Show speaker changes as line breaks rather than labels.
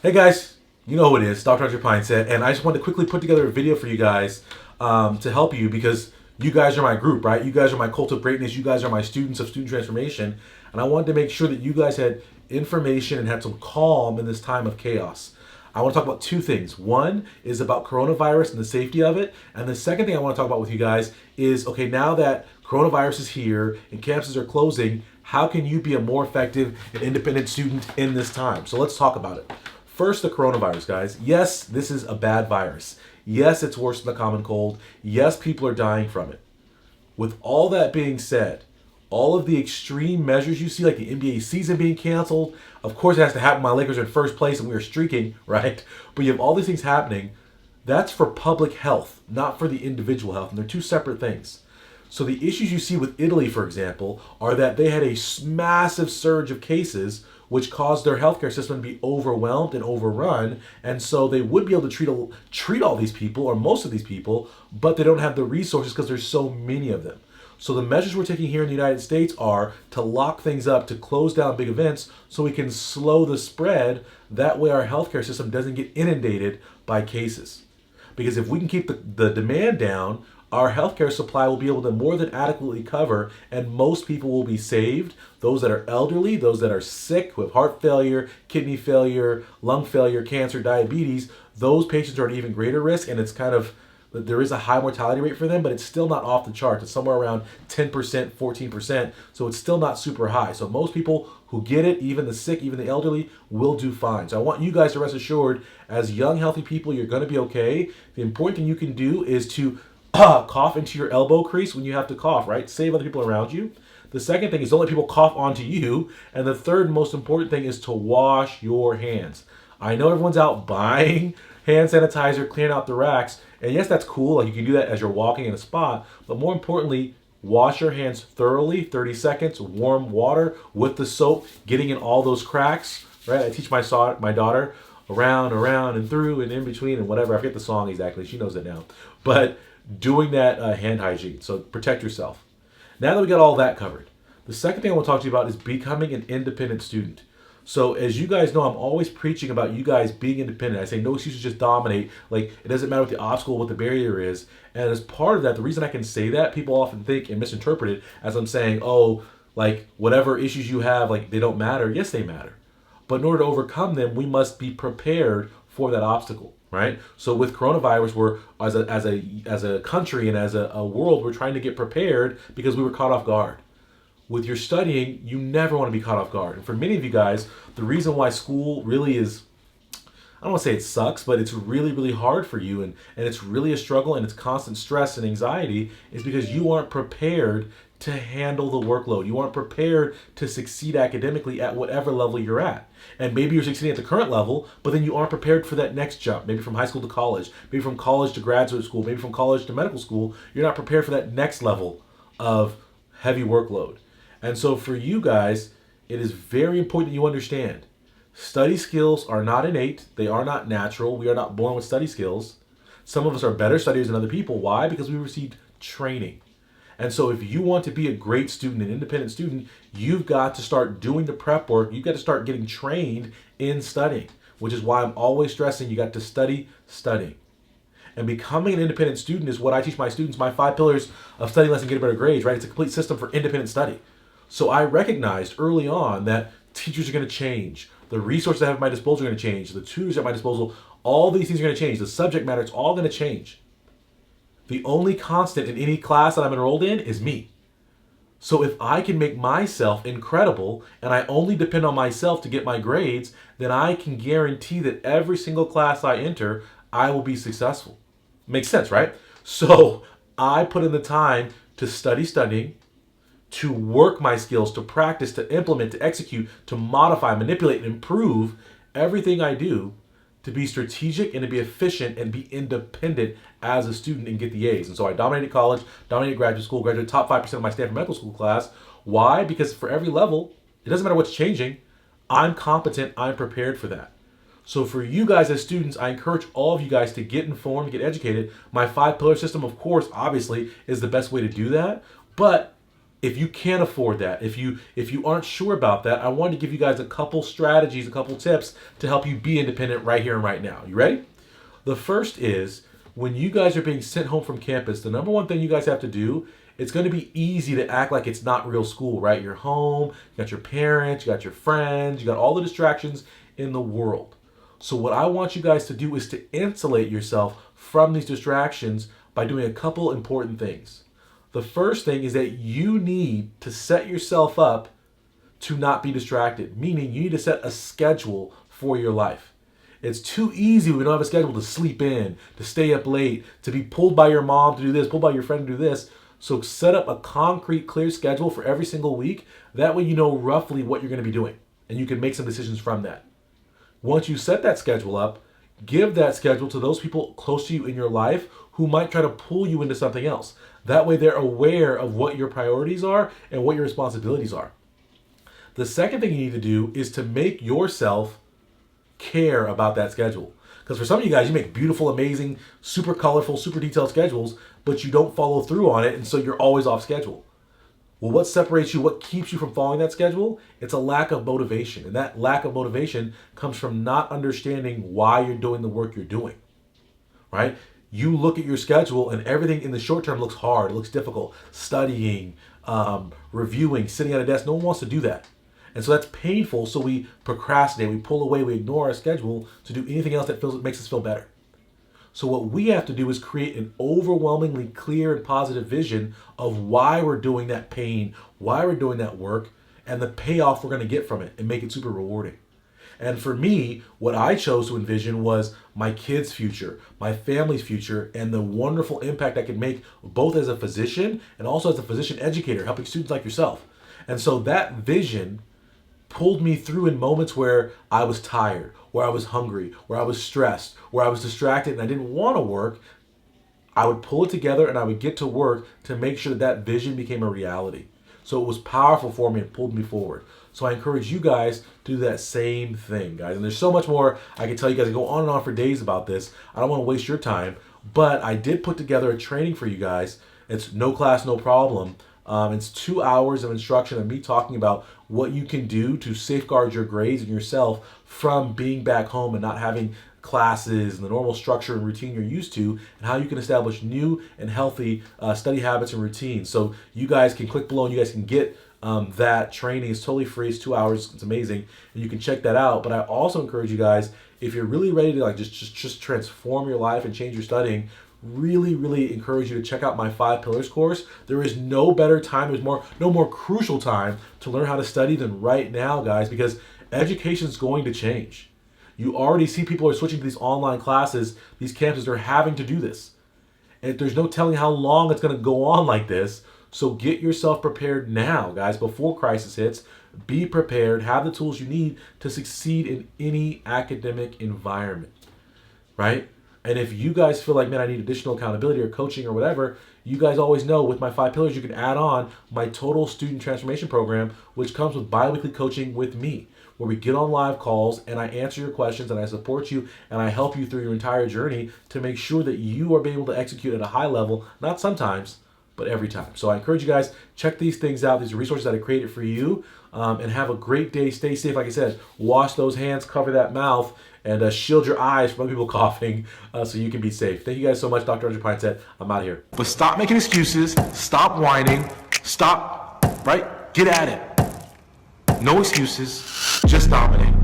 Hey guys, you know who it is, Dr. Roger Mindset, and I just wanted to quickly put together a video for you guys to help you because you guys are my group, right? You guys are my cult of greatness. You guys are my students of student transformation, and I wanted to make sure that you guys had information and had some calm in this time of chaos. I want to talk about two things. One is about coronavirus and the safety of it, and the second thing I want to talk about with you guys is okay, now that coronavirus is here and campuses are closing, how can you be a more effective and independent student in this time? So let's talk about it. First, the coronavirus, guys. Yes, this is a bad virus. Yes, it's worse than the common cold. Yes, people are dying from it. With all that being said, all of the extreme measures you see, like the NBA season being canceled, of course it has to happen. My Lakers are in first place and we are streaking, right? But you have all these things happening. That's for public health, not for the individual health. And they're two separate things. So the issues you see with Italy, for example, are that they had a massive surge of cases, which caused their healthcare system to be overwhelmed and overrun, and so they would be able to treat all these people or most of these people, but they don't have the resources because there's so many of them. So the measures we're taking here in the United States are to lock things up, to close down big events, so we can slow the spread. That way, our healthcare system doesn't get inundated by cases. Because if we can keep the demand down, our healthcare supply will be able to more than adequately cover, and most people will be saved. Those that are elderly, those that are sick, who have heart failure, kidney failure, lung failure, cancer, diabetes, those patients are at even greater risk, and it's kind of, there is a high mortality rate for them, but it's still not off the charts. It's somewhere around 10%, 14%, so it's still not super high. So most people who get it, even the sick, even the elderly, will do fine. So I want you guys to rest assured, as young, healthy people, you're going to be okay. The important thing you can do is to cough into your elbow crease when you have to cough, right? Save other people around you. The second thing is don't let people cough onto you. And the third most important thing is to wash your hands. I know everyone's out buying hand sanitizer, clearing out the racks. And yes, that's cool. Like you can do that as you're walking in a spot. But more importantly, wash your hands thoroughly, 30 seconds, warm water with the soap, getting in all those cracks, right? I teach my daughter around, and through, and in between, and whatever. I forget the song exactly. She knows it now. But doing that hand hygiene. So protect yourself. Now that we got all that covered, the second thing I want to talk to you about is becoming an independent student. So as you guys know, I'm always preaching about you guys being independent. I say no excuses, just dominate. Like it doesn't matter what the obstacle, what the barrier is. And as part of that, the reason I can say that, people often think and misinterpret it as I'm saying, oh, like whatever issues you have, like they don't matter. Yes, they matter. But in order to overcome them, we must be prepared for that obstacle, right? So with coronavirus, we're as a country and as a world, we're trying to get prepared because we were caught off guard. With your studying, you never want to be caught off guard. And for many of you guys, the reason why school really is, I don't want to say it sucks, but it's really, really hard for you and it's really a struggle and it's constant stress and anxiety is because you aren't prepared to handle the workload. You aren't prepared to succeed academically at whatever level you're at. And maybe you're succeeding at the current level, but then you aren't prepared for that next jump. Maybe from high school to college, maybe from college to graduate school, maybe from college to medical school. You're not prepared for that next level of heavy workload. And so for you guys, it is very important that you understand study skills are not innate. They are not natural. We are not born with study skills. Some of us are better studiers than other people. Why? Because we received training. And so if you want to be a great student, an independent student, you've got to start doing the prep work. You've got to start getting trained in studying, which is why I'm always stressing you got to studying. And becoming an independent student is what I teach my students, my 5 pillars of studying less and getting better grades, right? It's a complete system for independent study. So I recognized early on that teachers are going to change. The resources I have at my disposal are going to change. The tutors at my disposal, all these things are going to change. The subject matter, it's all going to change. The only constant in any class that I'm enrolled in is me. So if I can make myself incredible and I only depend on myself to get my grades, then I can guarantee that every single class I enter, I will be successful. Makes sense, right? So I put in the time to studying, to work my skills, to practice, to implement, to execute, to modify, manipulate, and improve everything I do to be strategic and to be efficient and be independent as a student and get the A's. And so I dominated college, dominated graduate school, graduated top 5% of my Stanford Medical School class. Why? Because for every level, it doesn't matter what's changing, I'm competent, I'm prepared for that. So for you guys as students, I encourage all of you guys to get informed, get educated. My 5 pillar system, of course, obviously, is the best way to do that. But if you can't afford that, if you aren't sure about that, I wanted to give you guys a couple strategies, a couple tips to help you be independent right here and right now. You ready? The first is, when you guys are being sent home from campus, the number one thing you guys have to do, it's going to be easy to act like it's not real school, right? You're home, you got your parents, you got your friends, you got all the distractions in the world. So what I want you guys to do is to insulate yourself from these distractions by doing a couple important things. The first thing is that you need to set yourself up to not be distracted, meaning you need to set a schedule for your life. It's too easy when we don't have a schedule to sleep in, to stay up late, to be pulled by your mom to do this, pulled by your friend to do this. So set up a concrete, clear schedule for every single week. That way you know roughly what you're going to be doing, and you can make some decisions from that. Once you set that schedule up, give that schedule to those people close to you in your life who might try to pull you into something else. That way they're aware of what your priorities are and what your responsibilities are. The second thing you need to do is to make yourself care about that schedule. Because for some of you guys, you make beautiful, amazing, super colorful, super detailed schedules, but you don't follow through on it, and so you're always off schedule. Well, what separates you, what keeps you from following that schedule? It's a lack of motivation. And that lack of motivation comes from not understanding why you're doing the work you're doing, right? You look at your schedule and everything in the short term looks hard, it looks difficult. Studying, reviewing, sitting at a desk, no one wants to do that. And so that's painful, so we procrastinate, we pull away, we ignore our schedule to do anything else that makes us feel better. So what we have to do is create an overwhelmingly clear and positive vision of why we're doing that pain, why we're doing that work, and the payoff we're going to get from it, and make it super rewarding. And for me, what I chose to envision was my kids' future, my family's future, and the wonderful impact I could make both as a physician and also as a physician educator, helping students like yourself. And so that vision pulled me through in moments where I was tired, where I was hungry, where I was stressed, where I was distracted and I didn't want to work. I would pull it together and I would get to work to make sure that vision became a reality. So it was powerful for me and pulled me forward. So I encourage you guys to do that same thing, guys. And there's so much more I can tell you guys. I go on and on for days about this. I don't want to waste your time, but I did put together a training for you guys. It's no class, no problem. It's 2 hours of instruction of me talking about what you can do to safeguard your grades and yourself from being back home and not having classes and the normal structure and routine you're used to, and how you can establish new and healthy study habits and routines. So you guys can click below and you guys can get that training. It's totally free. It's 2 hours. It's amazing. And you can check that out. But I also encourage you guys, if you're really ready to just transform your life and change your studying, really encourage you to check out my 5 Pillars course. There is no better time, there's no more crucial time to learn how to study than right now, guys, because education is going to change. You already see people are switching to these online classes. These campuses are having to do this. And there's no telling how long it's going to go on like this. So get yourself prepared now, guys, before crisis hits. Be prepared, have the tools you need to succeed in any academic environment, right? And if you guys feel like, man, I need additional accountability or coaching or whatever, you guys always know with my 5 Pillars, you can add on my Total Student Transformation Program, which comes with bi-weekly coaching with me, where we get on live calls and I answer your questions and I support you and I help you through your entire journey to make sure that you are able to execute at a high level, not sometimes, but every time. So I encourage you guys, check these things out. These are resources that I created for you, and have a great day. Stay safe. Like I said, wash those hands, cover that mouth, and shield your eyes from other people coughing so you can be safe. Thank you guys so much. Dr. Andrew Pine said, I'm out of here. But stop making excuses. Stop whining. Stop, right? Get at it. No excuses. Just dominate.